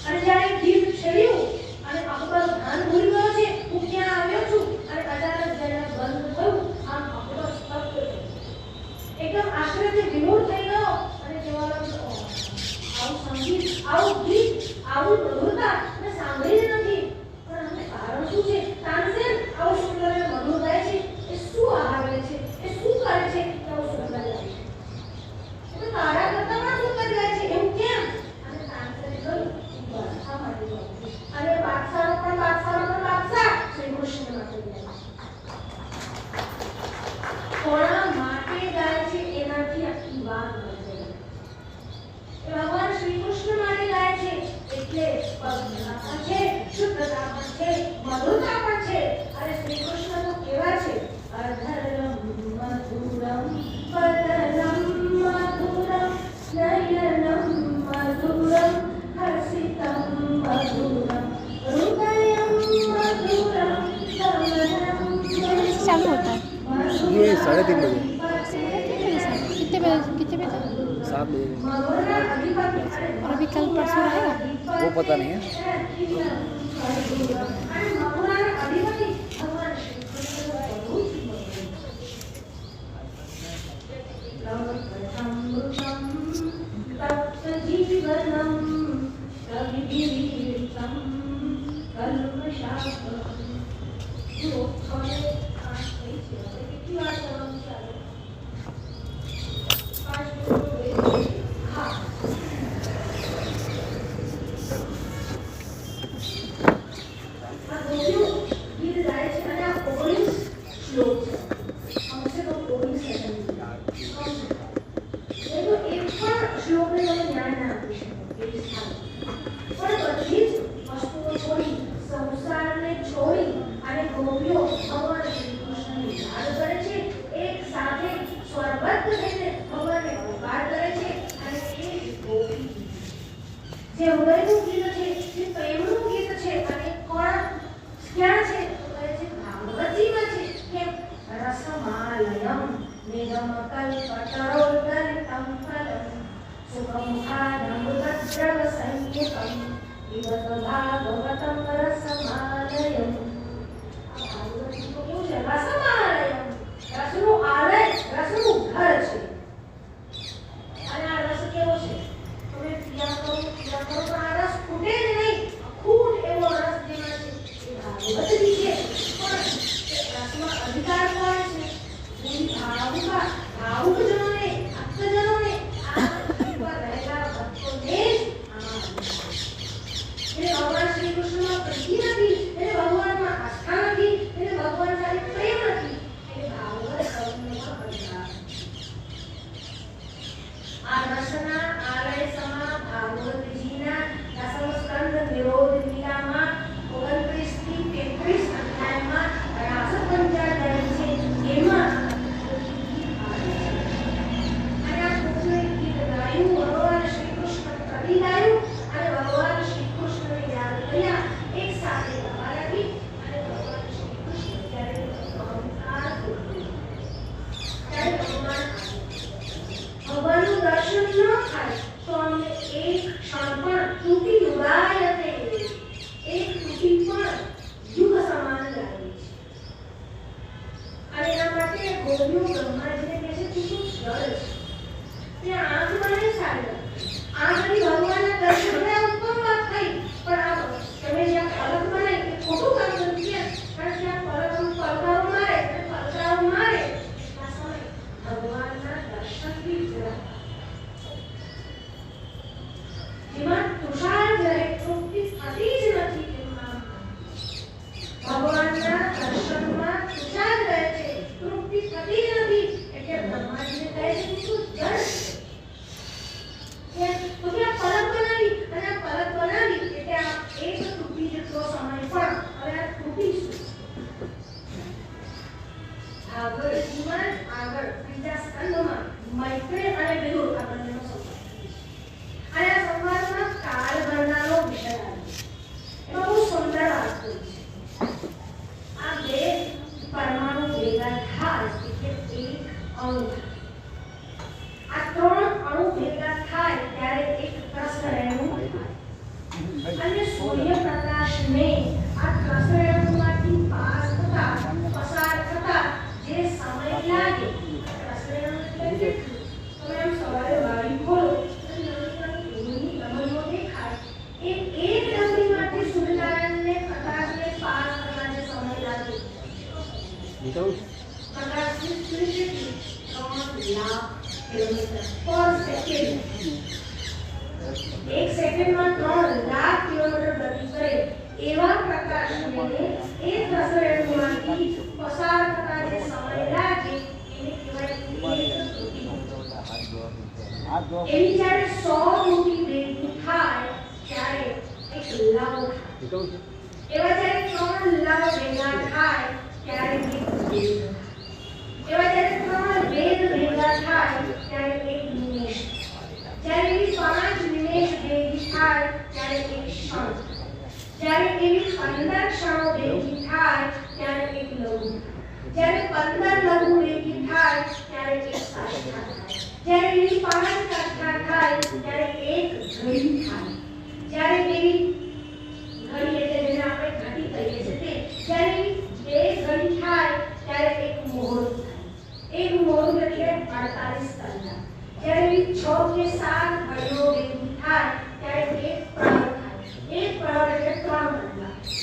અને જ્યારે ગીત છેડ્યું અને અકબર ધ્યાન ભૂલી ગયો છે હું ક્યાં આવ્યો છું અને અચાનક જ્યારે બંધ થયું આમ અકબર સ્તબ્ધ થયો એકદમ આશ્ચર્યથી વિમૂઢ થઈ ગયો અને કહેવા લાગ્યો આવું સંગીત આવું ગીત આવું મધુરતા મેં સાંભળ્યું નથી પણ આનું કારણ શું છે તાનસેન આવું સુંદર અને મધુર ગાય છે એ શું આહાર લે છે એ શું કરે છે કે આવું સુંદર ગાય છે એ તો તારા કરતા પણ સુંદર ગાય છે એવું કેમ અને તાનસેને કહ્યું બાદશાહ માટે અને બાદશાહ શ્રી કૃષ્ણ માટે ગાય કોના માટે ગાય છે એનાથી આખી વાત બને ભગવાન શ્રી કૃષ્ણ માટે ગાય છે એટલે પવિત્રતા પણ છે શુદ્ધતા પણ છે મધુરતા પણ છે અને શ્રી કૃષ્ણ તો કેવા છે અધરમ મધુરમ પદરમ મધુરમ નયનમ મધુરમ હર્ષિતમ મધુરમ હૃદયમ મધુરમ કમલમ चालू होता है ये 3:30 बजे। कितने बजे 7 बजे। और अभी कल परसों रहेगा वो पता नहीं है। એક સાથે પ્રકાશને આ પ્રસરણમાંથી પસાર થતા જે સમય લાગે, પ્રસરણ એટલે કેટલું? તમે આમ સવારે વાળી ખોલો અને નાની લમણો દેખાય, એ એક ડમરીમાંથી સૂર્યનારાયણને પ્રકાશને પાર કરવા જે સમય લાગે, પ્રકાશની સ્પીડ કેટલી? 3 લાખ કિલોમીટર પર સેકન્ડ. એક સેકન્ડમાં 3 લાખ કિલોમીટર ગતિ કરે એવા પ્રકાશને એ પ્રસરણમાંથી પસાર થતા જે સમય લાગે એને કહેવાય એક કૃતિ. એવી જ્યારે 100 કૃતિ ભેગી થાય ત્યારે એક લવ થાય. એવા જ્યારે 3 લવ ભેગા થાય ત્યારે એક વેદ. એવા જ્યારે 3 વેદ ભેગા થાય ત્યારે એક નિમેષ. જ્યારે એવી 5 નિમેષ ભેગી થાય ત્યારે એક ક્ષણ. જ્યારે એવી 15 ક્ષણો ભેગી થાય ત્યારે એક લઘુ. જ્યારે 15 લઘુ ભેગી થાય ત્યારે એક સાષ્ટા થાય. જ્યારે એવી 5 સાષ્ટા થાય ત્યારે એક ઘડી થાય. જ્યારે એવી ઘડી એટલે જેને આપણે ઘટી કહીએ છીએ તે, જ્યારે એવી 2 ઘડી થાય ત્યારે એક મુહૂર્ત થાય. એક મુહૂર્ત એટલે 48 કલાક. જ્યારે એવી 6 કે 7 ઘડીઓ ભેગી થાય ત્યારે એક પ્રહર થાય. એક પ્રહર એટલે 3 કલાક.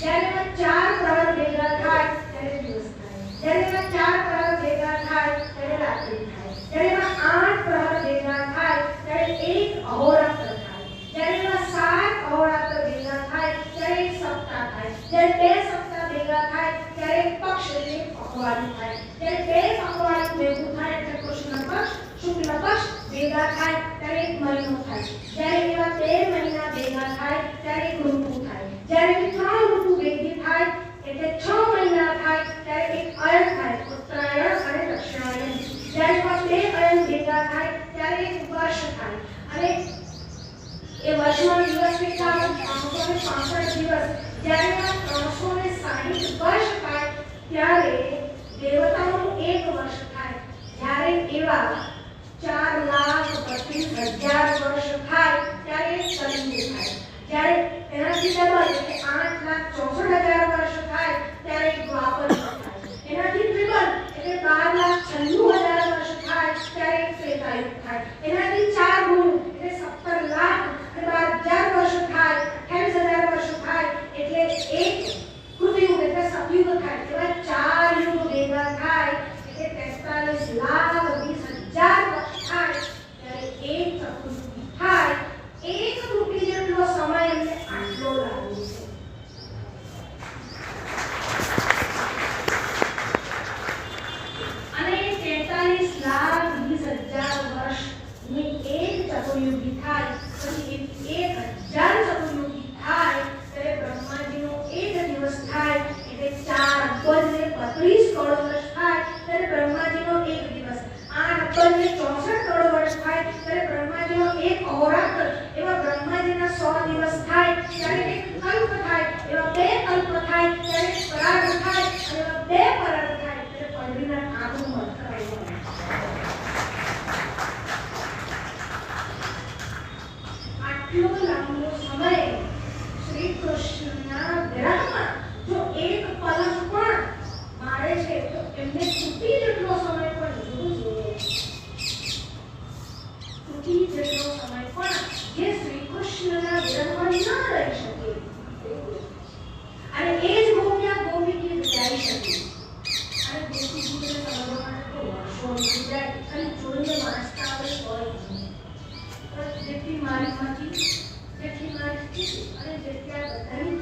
જ્યારે એવા 4 પ્રહર ભેગા થાય ત્યારે દિવસ થાય. જ્યારે એવા 4 પ્રહર ભેગા થાય ત્યારે રાત્રિ થાય. જ્યારે એવા 8 પ્રહર ભેગા થાય ત્યારે એક અહોરાત્ર થાય. જ્યારે એવા 7 અહોરાત્ર ભેગા થાય ત્યારે એક સપ્તાહ થાય. જ્યારે 2 સપ્તાહ ભેગા થાય ત્યારે એક પક્ષ એટલે પખવાડિયું થાય. જ્યારે 2 પખવાડિયું ભેગું થાય એટલે કૃષ્ણ પક્ષ, શુક્લ પક્ષ ભેગા થાય ત્યારે એક મહિનો થાય. જ્યારે એવા 2 મહિના ભેગા થાય ત્યારે એક ઋતુ થાય. જ્યારે 3 ઋતુ ભેગી થાય એટલે 6 મહિના થાય ત્યારે એક અયન થાય, ઉત્તરાયણ અને દક્ષિણાયન. જ્યારે એવા 2 અયન ભેગા થાય ત્યારે એક વર્ષ થાય. અને એ વર્ષમાં દિવસ કેટલા આવે? 365 દિવસ. જ્યારે એવા 360 વર્ષ થાય ત્યારે દેવતાઓનું એક વર્ષ થાય. જ્યારે એવા 4,32,000 વર્ષ થાય ત્યારે એક કલિયુગ થાય. જ્યારે એનાથી ડબલ એટલે 8,64,000 વર્ષ થાય ત્યારે એક દ્વાપર યુગ થાય. એનાથી ટ્રિપલ એટલે 12,96,000 વર્ષ થાય ત્યારે એક ત્રેતાયુગ થાય. એનાથી 4 ગુણ એટલે 17,12,000 વર્ષ થાય, 28,000 વર્ષ થાય એટલે એક કૃતયુગ એટલે સતયુગ થાય. એવા 4 યુગ ભેગા થાય એટલે 43,20,000 વર્ષ થાય ત્યારે એક ચતુર્યુગી થાય. એક કૃતિ જેટલો સમય એમને આટલો લાગે છે. અને 43,20,000 વર્ષની એક ચતુર્યુગી થાય. પછી 1,000 ચતુર્યુગી થાય ત્યારે બ્રહ્માજીનો એક દિવસ થાય એટલે 4 અબજ 32 કરોડ વર્ષ થાય ત્યારે બ્રહ્માજીનો એક દિવસ. 8 અબજ 64 કરોડ વર્ષ થાય ત્યારે બ્રહ્માજીનો એક અહોરાત્ર. એવા બ્રહ્માજીના 100 દિવસ થાય ત્યારે એક કલ્પ થાય. એવા 2 કલ્પ થાય ત્યારે એક પરાગ થાય. અને એવા 2 પરાગ થાય ત્યારે પંડરીના આંખનું મત કરાય. આટલો લાંબો સમય શ્રી કૃષ્ણના વિરહમાં જો એક પલક પણ મારે છે તો એમને તૂટી જેટલો સમય પણ જરૂર જોઈએ. તૂટી જેટલો સમય પણ જે શ્રી કૃષ્ણના વિરહમાં ન રહી શકે. અને એ જ ગોપ્યા ગોપીથી વિચારી શકે. અને ગોપીજીને સમજવા માટે તો વર્ષો નીકળી જાય અને જોઈને વાંચતા આપણે હોય નહીં. પણ જેટલી મારી મરજી, જેટલી મારી સ્થિતિ અને જેટલી આ બધાની